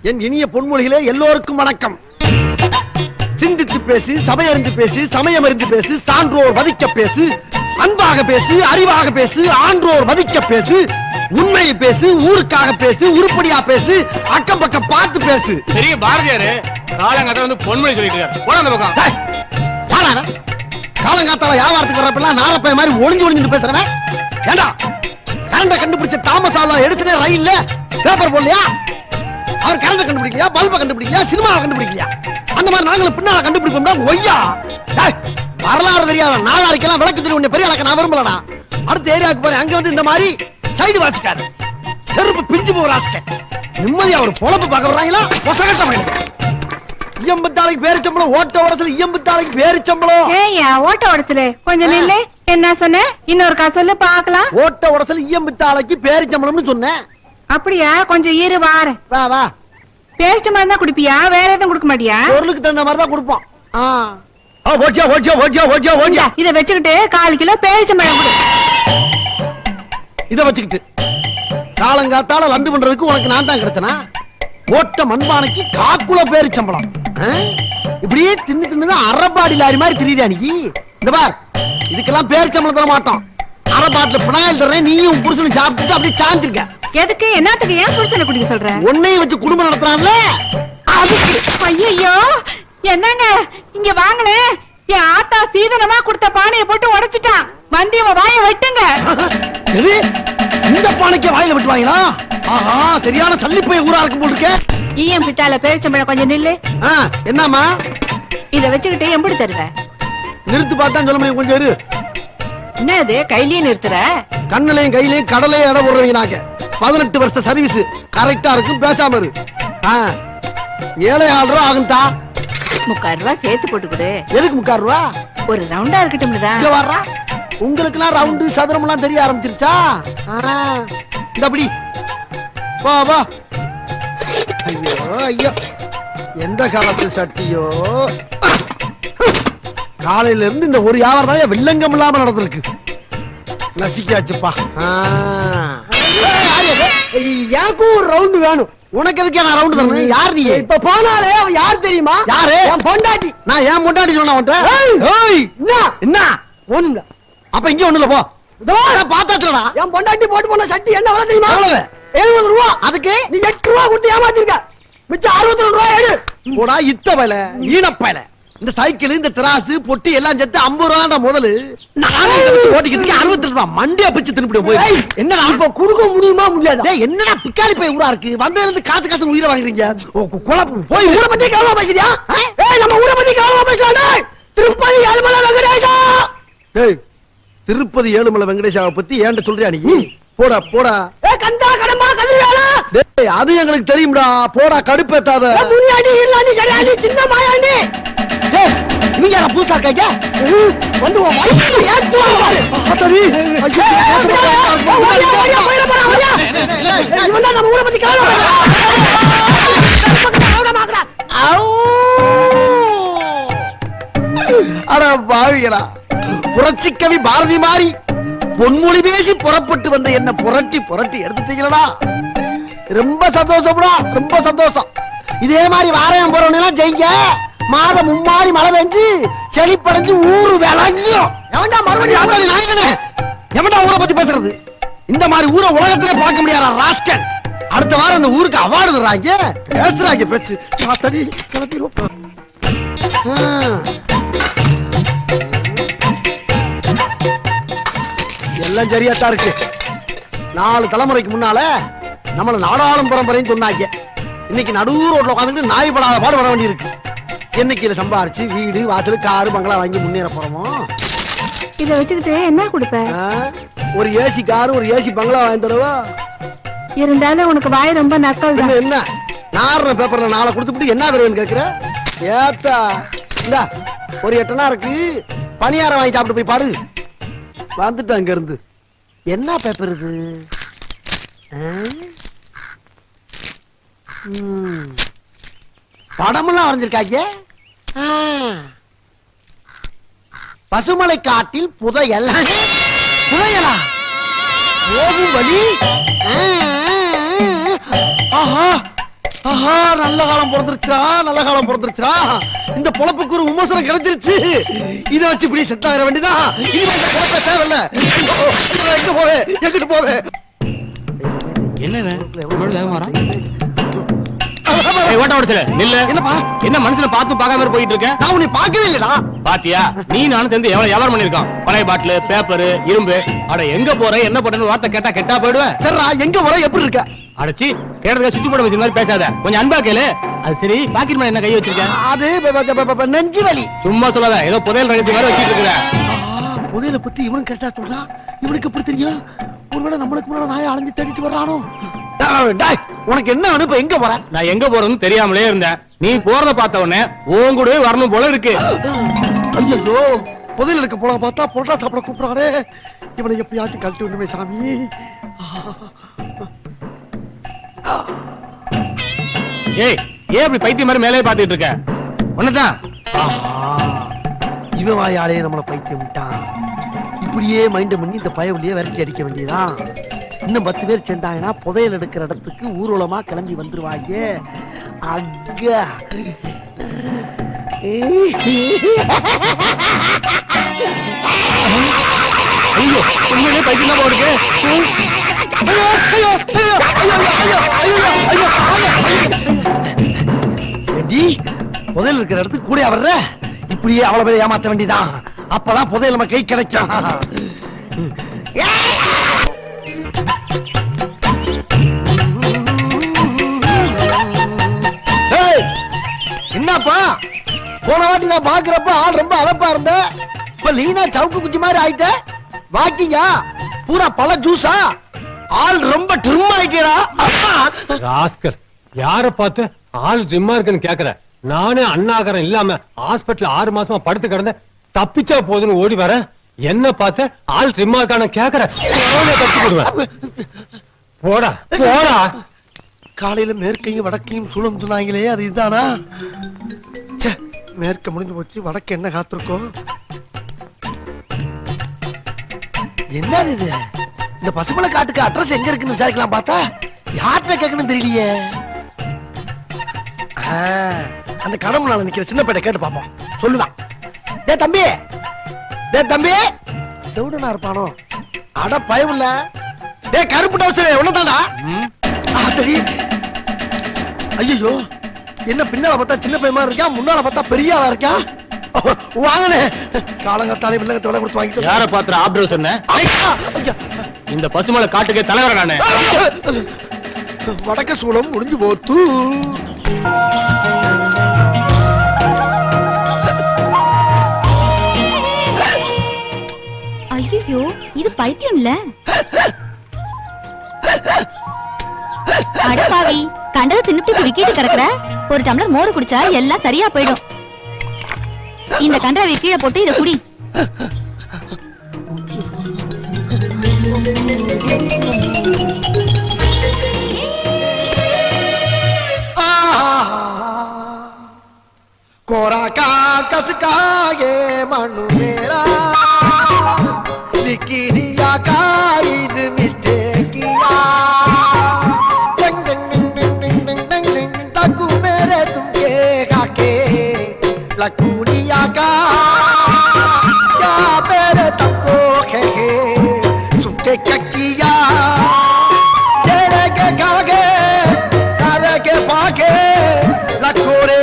என் இனிய பொன்மொழிகளே எல்லோருக்கும் வணக்கம். சிந்தித்து பேசு, சபையறிந்து பேசு, சமயம் அறிந்து பேசு, சான்றோர் மதிக்க பேசு, அன்பாக பேசு, அறிவாக பேசு, ஆன்றோர் மதிக்க பேசு, உண்மையை பேசு, ஊருக்காக பேசு, உருப்படியா பேசு, அக்கம் பக்கம் பார்த்து பேசு. பெரிய பாரதியாரு காலங்காத்தால வந்து பொன்மொழி சொல்லிட்டு இருக்காரு. போட அந்த பக்கம். காலங்காத்தால வியாபாரத்துக்கு வர்றப்பெல்லாம் நாரப்பைய மாதிரி ஒளிஞ்சு ஒளிஞ்சு பேசுறவன் ஏண்டா? கரண்ட கண்டுபிடிச்ச தாமஸ் ஆல்வா எடிசனே ரயில்ல பேப்பர் போடலையா? அவர் கரண்ட கண்டுபிடிக்கலையா? பல்ப கண்டுபிடிக்கலையா? சினிமாவை கண்டுபிடிக்கலையா? அந்த மாதிரி நாங்களும் பின்னால கண்டுபிடிப்போம்னா ஒய்யா. வரலாறு தெரியாத நாளாரிக்கெல்லாம் விளக்கு தெரியும். உன்னை பெரிய ஆளக்க நான் விரும்பலடா. அடுத்த ஏரியாவுக்கு போறேன், அங்க வந்து இந்த மாதிரி சைடு வாசிக்காரு, செருப்பு பிஞ்சு போறாங்க. நிம்மதியா ஒரு பொழப்பு பார்க்க வர்றாங்களா? பொசகட்ட வயலு இயம்பத்தாளைக்கு பேரிச்சம்பளம், ஓட்ட உடசல் இயம்பத்தாளைக்கு பேரிச்சம்பளம். ஏய்யா ஓட்ட உடசல் கொஞ்சம் நில்லு. என்ன சொன்ன? இன்னொரு சொல்லு பாக்கலாம். ஓட்ட உடசல் இயம்பத்தாளைக்கு பேரிச்சம்பளம்னு சொன்னேன். அப்படியா? கொஞ்சம் இரு வார. வா வா. பேரிச்சம்பளம் தான் குடிப்பியா? வேற எதுவும் குடுக்க மாட்டியா? பொருளுக்கு தகுந்த மாதிரி தான் கொடுப்போம். ஓட்டியா ஓட்டியா ஓட்டியா ஓட்டியா ஓட்டியா. இத வச்சுக்கிட்டு 1/4 கிலோ பேரிச்சம்பளம் கொடு. இத வச்சுக்கிட்டு காலங்காத்தால லந்து பண்றதுக்கு உனக்கு நான் தான் கிடைச்சனா? ஓட்ட மண்பானைக்கு 1/4 கிலோ பேரிச்சம்பளம். இப்படியே தின்னு தின்னு அரபாடி லாரி மாதிரி திரியா நீ? இந்த பார், இதுக்கெல்லாம் பேரிச்சம்பளம் தர மாட்டோம். அரபாட்டில பினாயில் தர்றேன், நீயும் புருஷனும் சாப்பிட்டு அப்படியே சாந்திருக்க. எதுக்கு? என்னத்துக்கு? ஏன் புருஷனை குடிக்க சொல்ற? உன்னையும் வச்சு குடும்பம் நடத்துறான்ல அதுக்கு. ஐயோ என்னங்க இங்க வாங்களே. என் ஆத்தா சீதனமா கொடுத்த பானையை போட்டு உடைச்சிட்டான். வந்து இவன் வாயை வெட்டுங்க. எது? இந்த பானைக்கு வாயில வெட்டுவாங்களா? ஆஹா, சரியான சல்லிப்பைய ஊரா இருக்கும் போல இருக்கே. ஈயம் பித்தால பேரிச்சம்பளம் கொஞ்சம் நில்லு. என்னம்மா? இத வச்சுக்கிட்டு எப்படி தருவ? நிறுத்து பார்த்தா சொல்ல முடியும். கொஞ்சம் இரு. என்ன இது கையிலேயே நிறுத்துற? கண்ணுலையும் கையிலையும் கடலையும் இடம் போடுறீங்க. நாங்க 18 வருஷ சர்வீஸ் கரெக்டா இருக்கும். பேசாம இரு. 7,500 ரூபா ஆகும்தா. 3/4 ரூபா சேர்த்து போட்டு கொடு. எதுக்கு 3/4 ரூபா? ஒரு ரவுண்டா இருக்கட்டும். இங்க வர்றா. உங்களுக்கு எல்லாம் ரவுண்டு சதுரம் எல்லாம் தெரிய ஆரம்பிச்சிருச்சா? இந்த அப்படி வா வா. ஐயோ ஐயோ, எந்த காலத்து சட்டியோ. காலையில இருந்து இந்த ஒரு வியாபாரம் தான் வில்லங்கம் இல்லாம நடந்திருக்கு. நசிக்காச்சுப்பா. எனக்கு ஒரு ரவுண்டு வேணும். உனக்கு எதுக்கு நான் ரவுண்டு தரணும்? யார் நீ? இப்ப போனாலே அவன் யார் தெரியுமா? யாரு? என் பொண்டாட்டி. நான் ஏன் பொண்டாட்டி சொன்ன உன்ட்ட? என்ன ஒண்ணு? அப்ப இங்க ஒண்ணுல போ. பாத்தாச்சுடா. என் பொண்டாட்டி போட்டு போன சட்டி என்ன விலை தெரியுமா? 70 ரூபா. அதுக்கு நீ 8 ரூபா கொடுத்து ஏமாத்திருக்க. மிச்சம் 62 ரூபா எடு. போடா இத்த வேலை ஈனப்பையில. இந்த சைக்கிள், இந்த திராசு, பொட்டி எல்லாம் சேர்த்து 50 ரூபா முதல்ல. நானே ஓட்டிக்கிட்டு 62 ரூபா மண்டியா பிச்சு தின்னுபிடி போய். என்னடா இப்ப கொடுக்க முடியுமா? முடியாது. என்னடா பிக்காலி போய் ஊரா இருக்கு. வந்ததுல இருந்து காசு காசு உயிரை வாங்குறீங்க. குழப்பம் போய் ஊரை பத்தி கவலை பேசுறியா? நம்ம ஊரை பத்தி கவலை பேசலாம். திருப்பதி ஏழுமலை வெங்கடேஷா. டேய், திருப்பதி ஏழுமலை வெங்கடேஷாவை பத்தி ஏன்ட சொல்றியா நீ? போடா போடா. கந்தா கடம்பா கதிரவேலா. டேய், அது எங்களுக்கு தெரியும்டா. போடா, கடுப்பேத்தாத. முன்னாடி இல்ல நீ சரியாடி சின்ன மாயாண்டி. டேய், நீங்க யாரா புதுசா இருக்காங்க? வந்து உன் வயித்துல ஏத்துவாங்க பாரு. அத்தடி. ஐயோ, போயிர போறா வரியா. இவன் தான் நம்ம ஊரை பத்தி கவலை பேசுறான். அட பாவிகளா, புரட்சி கவி பாரதி மாதிரி பொன்மொழி பேசி புறப்பட்டு வந்த என்ன புரட்டி புரட்டி எடுத்துட்டீங்களா? ரொம்ப சந்தோஷம்டா, ரொம்ப சந்தோஷம். இதே மாதிரி வாரம் போறவங்க ஜெயிங்க. மாதம் மும்மாறி மழை பெஞ்சு செழிப்படைஞ்சு ஊரு விளங்கியும். எவன்டா மறுபடியும் எவன்டா ஊரை பத்தி பேசுறது? இந்த மாதிரி ஊரை உலகத்திலே பார்க்க முடியாதா ராஸ்கல்? அடுத்த வாரம் அந்த ஊருக்கு அவார்டு தர்றாங்க. பேசுறாங்க பேச்சு. எல்லாம் சரியாத்தான் இருக்கு. 4 தலைமுறைக்கு முன்னால நம்மள நாடாளும் பரம்பரைன்னு சொன்னாங்க. இன்னைக்கு நடுவு ரோட்ல உட்காந்துட்டு நாய் படாத பாடு வர வேண்டி இருக்கு. என்னைக்கு இதை சம்பாரிச்சு வீடு வாசல் காரு பங்களா வாங்கி முன்னேற போறோமோ? இத வச்சுக்கிட்டு என்ன கொடுப்ப? ஒரு ஏசி காரு, ஒரு ஏசி பங்களா வாங்கி தருவா. இருந்தாலும் உனக்கு வாய் ரொம்ப நக்கல் தான். என்ன நார்ற பேப்பர்ல 4 கொடுத்துட்டு என்ன தருவேன்னு கேக்குற? ஏத்தா இந்த ஒரு 8 அணா இருக்கு. பணியாரம் வாங்கி சாப்பிட்டு போய் பாடு. வந்துட்டு அங்க இருந்து என்ன பேப்பர் இது? படமெல்லாம் வரைஞ்சிருக்காங்க. பசுமலை காட்டில் புதையல். புதையலா? போகும் வழி. ஆஹா, ஆஹா, நல்ல காலம் பிறந்துருச்சா, நல்ல காலம் பிறந்துருச்சா. இந்த பொழப்புக்கு ஒரு விமர்சனம் கிடைச்சிருச்சு. இதை வச்சு இப்படி செட் ஆகிற வேண்டியதா. இனிமே இந்த பொழப்ப தேவையில்ல. எங்க போவே, எங்கிட்டு போவே. என்ன ஓட்ட உடச்சல நில்ல. என்னப்பா? என்ன மனுஷன பார்த்து பார்க்காம போயிட்டு இருக்க? நான் உன்னை பார்க்கவே இல்லடா. பாத்தியா, நீ நானும் சேர்ந்து எவ்வளவு வியாபாரம் பண்ணிருக்கோம். பழைய பாட்டில், பேப்பர், இரும்பு. அட எங்க போற, என்ன பண்றன்னு வார்த்தை கேட்டா கெட்டா போயிடுவேன். சரிடா, எங்க போற, எப்படி இருக்க? அடச்சி கேட்டதுக்கு சுத்தி போட வச்ச மாதிரி பேசாத, கொஞ்சம் அன்பா கேளு. அது சரி, பாக்கெட் மேல என்ன கை வச்சிருக்க? அது நெஞ்சு வலி. சும்மா சொல்லாத, ஏதோ புதையல் ரகசியம் வேற வச்சிட்டு இருக்கிற. புதையல பத்தி இவனும் கரெக்டா சொல்றான். இவனுக்கு எப்படி தெரியும்? ஒருவேளை நம்மளுக்கு முன்னாடி நாயை அலைஞ்சு தேடிட்டு வர்றானோ. டேய், உனக்கு என்ன வேணும்? இப்ப எங்க போற? நான் எங்க போறேன்னு தெரியாமலே இருந்தேன். நீ போறத பார்த்த உடனே உன் கூடவே வரணும் போல இருக்கு. ஐயோ, புதையல் இருக்க போல பார்த்தா பொருளா சாப்பிட கூப்பிடுறானே. இவனை எப்படியாச்சும் கழட்டி விடுமே சாமி. ஏய், ஏன் அப்படி பைத்தியம் மாதிரி மேலே பாத்துட்டு இருக்க? ஒண்ணுதான். இவன் வாயாலே நம்மளை பைத்தியம் விட்டான். இப்படியே மைண்ட் பண்ணி இந்த பயவுலயே விரட்டி அடிக்க வேண்டியதான். இன்னும் 10 பேர் சேர்ந்தாங்கன்னா புதையல் எடுக்கிற இடத்துக்கு ஊர்வலமா கிளம்பி வந்துருவாங்க. அக்கா ஐயோ, உண்மையிலே பைத்தியம் தான் போடுது. புதையல் இருக்கிற இடத்துக்கு கூட வர்ற. இப்படியே அவ்வளவு பேர் ஏமாத்த வேண்டியதான். அப்பதான் புதையல் நம்ம கை கிடைக்கும். என்னப்பா, போன வாட்டி நான் பாக்குறப்ப ஆள் ரொம்ப அலப்பா இருந்த. இப்ப லீனா சவுக்கு குச்சி மாதிரி ஆயிட்ட. வாக்கிங்கா பூரா பழ ஜூஸா? ஆள் ரொம்ப ட்ரிம் ஆயிட்டா. ராஸ்கர், யார பார்த்து ஆள் ஜிம்மா இருக்குன்னு கேக்குற? நானே அண்ணாகரம் இல்லாம ஹாஸ்பிடல்ல 6 மாசமா படுத்து கிடந்த, தப்பிச்சா போதுன்னு ஓடி வர. என்ன பார்த்து ஆள் ஜிம்மா இருக்கான கேக்குற? போடா போடா. காலையில மேற்கையும் வடக்கையும் சூழம் சொன்னாங்களே, அது இதுதானா? மேற்க முடிஞ்சு போச்சு, வடக்கு என்ன காத்திருக்கோம்? என்ன இது? இந்த பசுமலை காட்டுக்கு அட்ரஸ் எங்க இருக்குன்னு விசாரிக்கலாம் பார்த்தா யார்கிட்ட கேட்கணும் தெரியலையே. அந்த கடவுளால நிக்கிற சின்ன பேட்டை கேட்டு பாப்போம், சொல்லுவான். டே தம்பி, டே தம்பி, செவுடனா இருப்பானோ? அட பயமில்ல. டே கருப்பு டவுசர் உன்னதாடா. ஐயோ, என்ன பின்னால பார்த்தா சின்ன பையன் மாதிரி இருக்கா, முன்னால பார்த்தா பெரிய ஆளா இருக்கா. வாங்கனே, காலங்கத்தாலே வில்லங்கத்தை விலை கொடுத்து வாங்கிட்டு. யார பாத்துற ஆப்ரோ சொன்ன? இந்த பசுமலை காட்டுக்கே தலைவர் நானே. வடக்க சூளம் முடிஞ்சு போத்து. ஐயோ, இது பைத்தியம் இல்ல. அடப்பாவி, கண்டதை தின்னுட்டு விக்கிட்டு கிடக்குற. ஒரு டம்ளர் மோர் குடிச்சா எல்லாம் சரியா போயிடும். இந்த கன்றாவை கீழே போட்டு இதை குடி. कोरा कागज का ये मनु मेरा लिखी लिया कायद मिस्टेक किया डंग डंग डंग डंग डंग डंग डंग तकु मेरे तुमके काके लकुड़िया का क्या मेरे तको खेगे सुनके क्या किया तेरे के कागे तारे के भागे लखोरे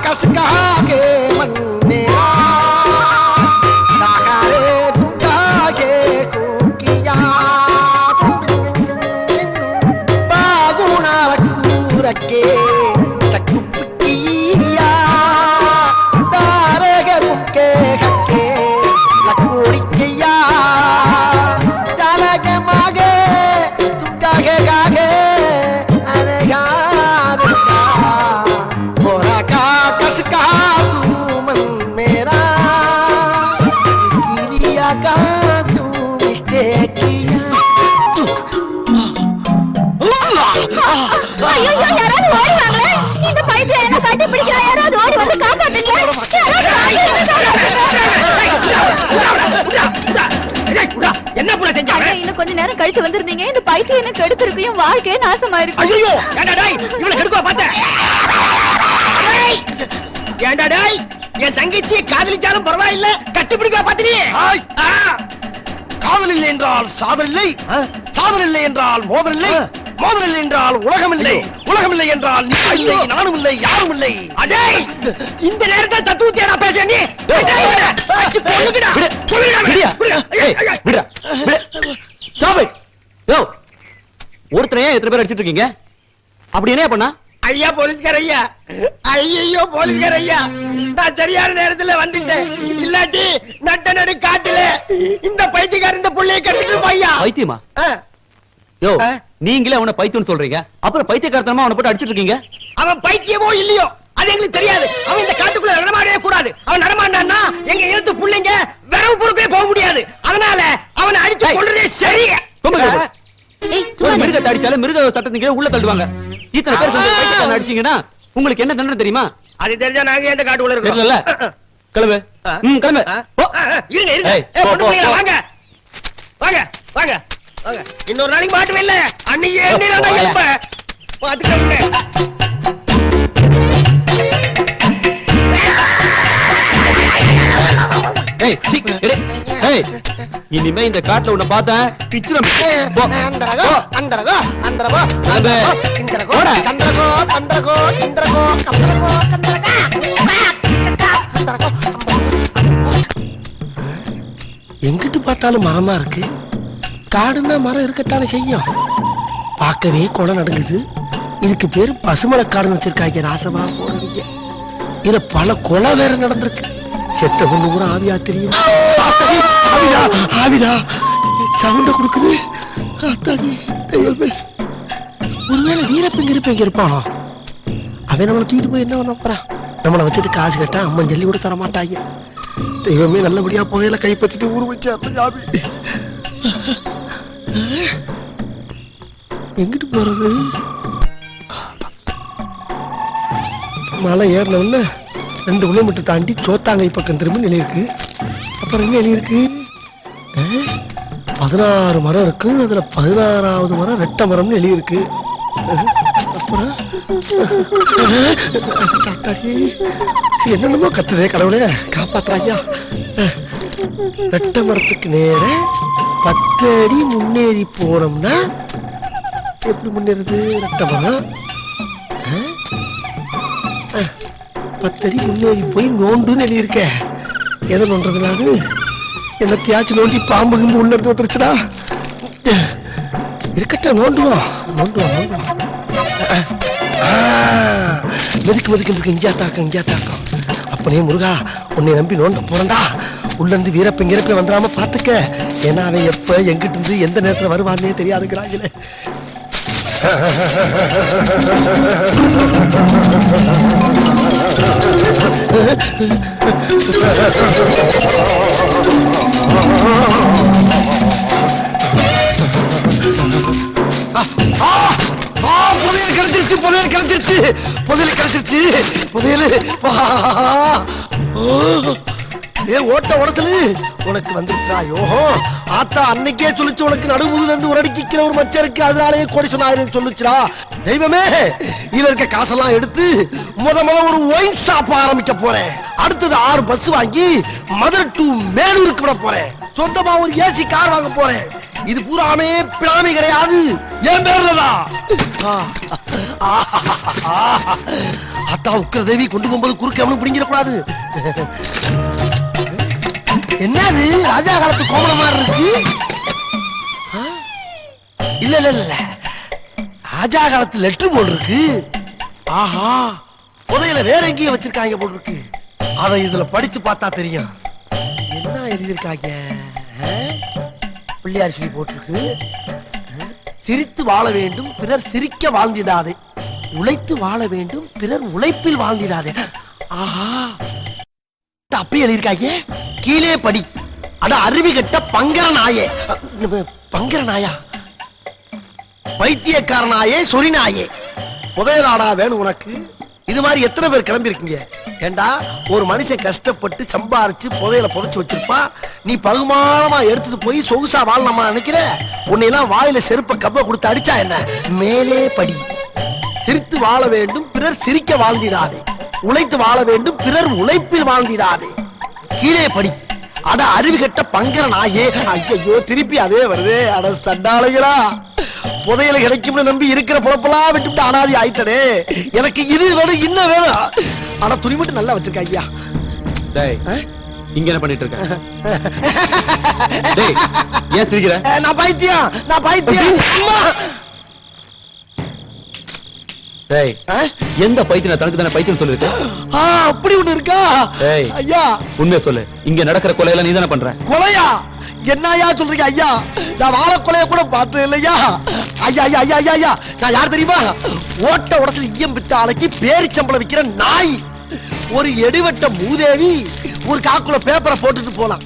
कसका के मन मेरा साकारे तुमका के को किया बागुना रखू रखे चकुप किया तारे के तुमके खके लकोड़ी किया डाला के मागे तुमका के गागे अरे गाने कसका तू मन मेरा इसीलिए का तू मिस्टेक किया. ஐயோ, யாராவது ஓடி வாங்களே. இந்த பைத்தியம் என்ன கட்டி பிடிக்கிறா? யாராவது ஓடி வந்து காப்பாத்துங்க. என்ன புள்ள செஞ்சாங்க? இன்னும் கொஞ்ச நேரம் கழிச்சு வந்திருந்தீங்க இந்த பைத்தியம் என்ன கெடுத்திருக்கையும் வாழ்க்கையே நாசமா இருக்கும். ஐயோ ஏண்டா டேய் இவனை கெடுக்கவா பார்த்தேன்? ஏண்டா டேய் என் தங்கச்சி காதலிச்சாலும் பரவாயில்ல கட்டி பிடிக்கவா பார்த்தீ? காதல் இல்லை என்றால் சாதல் இல்லை, சாதல் இல்லை என்றால் மோதல் இல்லை, மோதல் இல்லை என்றால் உலகம் இல்லை, உலகம் இல்லை என்றால் நீ இல்லை, நானும் இல்லை, யாரும் இல்லை. அடேய் இந்த நேரத்துல தத்துவத்தையா பேசுற நீ? ஒருத்தரையா எத்தனை பேர் அடிச்சிட்டு இருக்கீங்க? அப்படி என்ன பண்ணா? ஐயா போலீஸ்கார ஐயா, ஐயோ போலீஸ்கார ஐயா, நான் சரியான நேரத்துல வந்துட்டேன். இல்லாட்டி நட்ட நடு காட்டுல இந்த பைத்தியக்கார இந்த புள்ளைய கட்டிட்டு ஐயா. பைத்தியமா? யோ நீங்களே அவனை பைத்தியம் சொல்றீங்க, அப்புறம் பைத்தியக்காரத்தனமா அவனை போட்டு அடிச்சிட்டு இருக்கீங்க. அவன் பைத்தியமோ இல்லையோ அது எங்களுக்கு தெரியாது. அவன் இந்த காட்டுக்குள்ள நடமாடவே கூடாது. அவன் நடமாண்டான்னா எங்க எழுத்து புள்ளைங்க விரவு பொறுக்கே போக முடியாது. அதனால அவனை அடிச்சு கொள்றதே சரி. மிருகத்தை அடிச்சாலும் மிருக சட்டத்துக்கு உள்ள தள்ளுவாங்க. இத்தனை பேர் பைத்தியக்காரன் அடிச்சீங்கன்னா உங்களுக்கு என்ன தண்டனை தெரியுமா? அது தெரிஞ்சா நாங்க எந்த காட்டுக்குள்ள இருக்கோம்? தெரியல. கிளம்பு. கிளம்பு. இருங்க இருங்க. வாங்க வாங்க வாங்க வாங்க. இன்னொரு நாளைக்கு மாட்டுவே இல்ல. அன்னைக்கு என்ன பாத்துக்கோங்க. இனிமே இந்த காட்டுல உன்னை பார்த்தேன் பிச்சுரம். எங்கிட்டு பார்த்தாலும் மரமா இருக்கு. காடுன்னா மரம் இருக்கத்தானே செய்யும். பார்க்கவே கொலை நடக்குது. இதுக்கு பேரு பசுமலை காடுன்னு வச்சிருக்காங்க. ராசமா போறீங்க. இதுல பல கொலை வேற நடந்திருக்கு. செத்த பொண்ணு கூட ஆவியா தெரியும். ஆவிதா ஆவிதா சவுண்ட கொடுக்குது. ஒருவேளை வீரப்பங்க இருப்பங்க இருப்பானோ? அவன் நம்மளை தூக்கிட்டு போய் என்ன பண்ண போறான்? நம்மளை வச்சுட்டு காசு கேட்டா அம்மன் ஜல்லி கூட தர மாட்டாங்க. தெய்வமே நல்லபடியா புதையில கைப்பற்றிட்டு ஊரு வச்சு எங்கிட்டு போறது? மலை ஏறின 2 கிலோமீட்டர் தாண்டி சோத்தாங்கை பக்கம் திரும்ப நிலை இருக்கு. அப்புறம் எங்க நிலை இருக்கு? 16 மரம் இருக்கு. அதுல 16வது மரம் ரெட்டை மரம்னு எழுதி இருக்கு. அப்புறம் என்னென்னமோ கத்துதே கடவுளே, காப்பாத்துறாங்க. ரெட்டை மரத்துக்கு நேர 10 அடி முன்னேறி போனோம்னா எப்படி முன்னேறது? ரெட்டை மரம் 10 அடி முன்னேறி போய் நோண்டுன்னு எழுதியிருக்க. எதை நோன்றதுனால என்னத்தையாச்சும் நோண்டி பாம்பு கிம்பு உள்ள எடுத்து வந்துருச்சுடா. இருக்கட்டும், நோண்டுவோம் நோண்டுவோம் நோண்டுவோம். மெதுக்கு மெதுக்கு இருக்கு. இங்கேயா தாக்கம் இங்கேயா தாக்கம். அப்பனே முருகா, உன்னை நம்பி நோண்ட போறண்டா. உள்ள இருந்து வீரப்ப இறப்ப வந்துடாம பாத்துக்க. ஏன்னா அவன் எப்ப எங்கிட்டு இருந்து எந்த நேரத்துல வருவான்னே தெரியாதுங்கிறாங்களே. புதையல் கிடைச்சிருச்சு, புதையல் கிடைச்சிருச்சு, புதையல் கிடைச்சிருச்சு, புதையல். ஓட்ட உடச்சலு உனக்கு வந்துருச்சா? யோகோ ஆத்தா அன்னைக்கே சொல்லிச்சு உனக்கு நடுமுதுல இருந்து ஒரு அடிக்கு கீழே ஒரு மச்சம் இருக்கு, அதனாலேயே கோடீஸ்வரன் சொல்லுச்சுடா. தெய்வமே, இதுல இருக்க காசெல்லாம் எடுத்து முத ஒரு ஒயின் ஷாப் ஆரம்பிக்க போறேன். அடுத்தது 6 பஸ் வாங்கி மதுரை டு மேலூருக்கு விட போறேன். சொந்தமா ஒரு ஏசி கார் வாங்க போறேன். இது பூராமே பிராமி கிடையாது, என் பேர்லதான். அத்தா உக்கிர தேவி கொண்டு போகும்போது குறுக்க அவனு பிடிங்கிடக்கூடாது. என்னது ராஜா காலத்து கோமண மாதிரி இருக்கு? இல்ல இல்ல இல்ல, ராஜா காலத்து லெட்டர் போல் இருக்கு. ஆஹா, புதையில வேற எங்கேயும் வச்சிருக்காங்க போல் இருக்கு. அதை இதுல படிச்சு பார்த்தா தெரியும். என்ன எழுதியிருக்காங்க? பிள்ளையார் சொல்லி போட்டிருக்கு. சிரித்து வாழ வேண்டும் பிறர் சிரிக்க வாழ்ந்திடாதே, உழைத்து வாழ வேண்டும் பிறர் உழைப்பில் வாழ்ந்திடாதே. ஆஹா, அப்படி எழுதியிருக்காங்க. கீழே படி. அட அருவி கட்ட பங்கர நாயே. பங்கர நாயா? பைத்தியக்கார நாயே, சொறி நாயே. புதையலாடா வேணும் உனக்கு? இது மாதிரி எத்தனை பேர் கிளம்பி இருக்கீங்க? ஏண்டா ஒரு மனுஷன் கஷ்டப்பட்டு சம்பாரிச்சு புதையல புதைச்சு வச்சிருப்பா, நீ பகுமானமா எடுத்துட்டு போய் சொகுசா வாழலாமா நினைக்கிற? உன்னையெல்லாம் வாயில செருப்ப கப்ப கொடுத்து அடிச்சா என்ன? மேலே படி. சிரித்து வாழ வேண்டும், பிறர் சிரிக்க வாழ்ந்திடாதே. உழைத்து வாழ வேண்டும், பிறர் உழைப்பில் வாழ்ந்திடாதே. கீழே படி. அட அறிவு கெட்ட பங்கர நாயே. ஐயோ திருப்பி அதே வருது. அட சண்டாளைகளா, புதையல கிடைக்கும்னு நம்பி இருக்கிற பொழப்பெல்லாம் விட்டுவிட்டு அனாதி ஆயிட்டனே. எனக்கு இது வேணும், இன்னும் வேணும். ஆனா துணி மட்டும் நல்லா வச்சிருக்க ஐயா. டேய், இங்க என்ன பண்ணிட்டு இருக்க? டேய், ஏன் சிரிக்கிற? நான் பைத்தியம், நான் பைத்தியம். அம்மா. டேய், எந்த பைத்தியம் தனக்கு தானே பைத்தியம் சொல்லிருக்க? அப்படி ஒண்ணு இருக்கா? டேய், ஐயா உண்மையை சொல்லு. இங்க நடக்கிற கொலையெல்லாம் நீ தானே பண்ற? கொலையா? என்னையா சொல்றீங்க ஐயா? நான் வாழ கொலைய கூட பார்த்தது இல்லையா ஐயா. ஐயா ஐயா ஐயா ஐயா, நான் யார் தெரியுமா? ஓட்ட உடத்துல ஈயம் பிச்ச ஆலைக்கு பேரிச்சம்பளம் விக்கிற நாய். ஒரு எடுவட்ட மூதேவி ஒரு காக்குல பேப்பரை போட்டுட்டு போலாம்.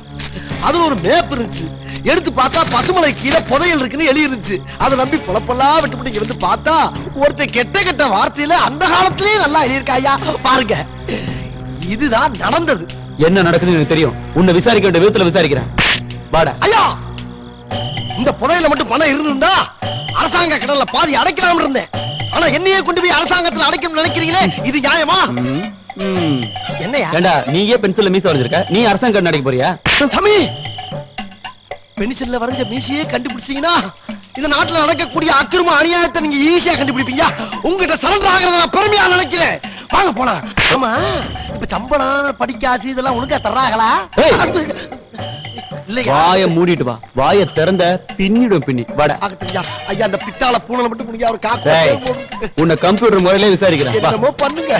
அதுல ஒரு மேப் இருந்துச்சு. எடுத்து பார்த்தா பசுமலை கீழே புதையல் இருக்குன்னு எழுதி இருந்துச்சு. அதை நம்பி பொழப்பெல்லாம் விட்டு இருந்து பார்த்தா ஒருத்தர் கெட்ட கெட்ட வார்த்தையில அந்த காலத்திலேயே நல்லா எழுதியிருக்கா ஐயா. பாருங்க, இதுதான் நடந்தது. என்ன நடக்குதுன்னு எனக்கு தெரியும். உன்னை விசாரிக்க வேண்டிய விதத்துல விசாரிக்கிறேன். வாடா. ஐயா, இந்த புதையல மட்டும் பணம் இருந்திருந்தா அரசாங்க கடன்ல பாதி அடைக்கலாம் இருந்தேன். ஆனா என்னையே கொண்டு போய் அரசாங்கத்துல அடைக்கணும்னு நினைக்கிறீங்களே, இது நியாயமா? என்னையா? ஏண்டா நீயே பென்சில்ல மீச வரைஞ்சிருக்க, நீ அரசாங்க கடன் அடைக்க போறியா? சாமி, பென்சில்ல வரைஞ்ச மீசையே கண்டுபிடிச்சீங்கன்னா இந்த நாட்டுல நடக்கக்கூடிய அக்கிரம அநியாயத்தை நீங்க ஈஸியா கண்டுபிடிப்பீங்க. உங்ககிட்ட சரண்டர் ஆகிறத நான் பெருமையா நினைக்கிறேன். வாங்க போலாம். ஆமா, இப்ப சம்பளம் படிக்காசு இதெல்லாம் ஒழுங்கா தர்றாங்களா? வாய மூடிட்டு வா. வாய திறந்த பின்னிடும் பின்னி. வாடா. ஐயா, அந்த பித்தாள பூனலை மட்டும் முடியா ஒரு காப்பி. உன்னை கம்ப்யூட்டர் முறையிலே விசாரிக்கிறேன். என்னமோ பண்ணுங்க.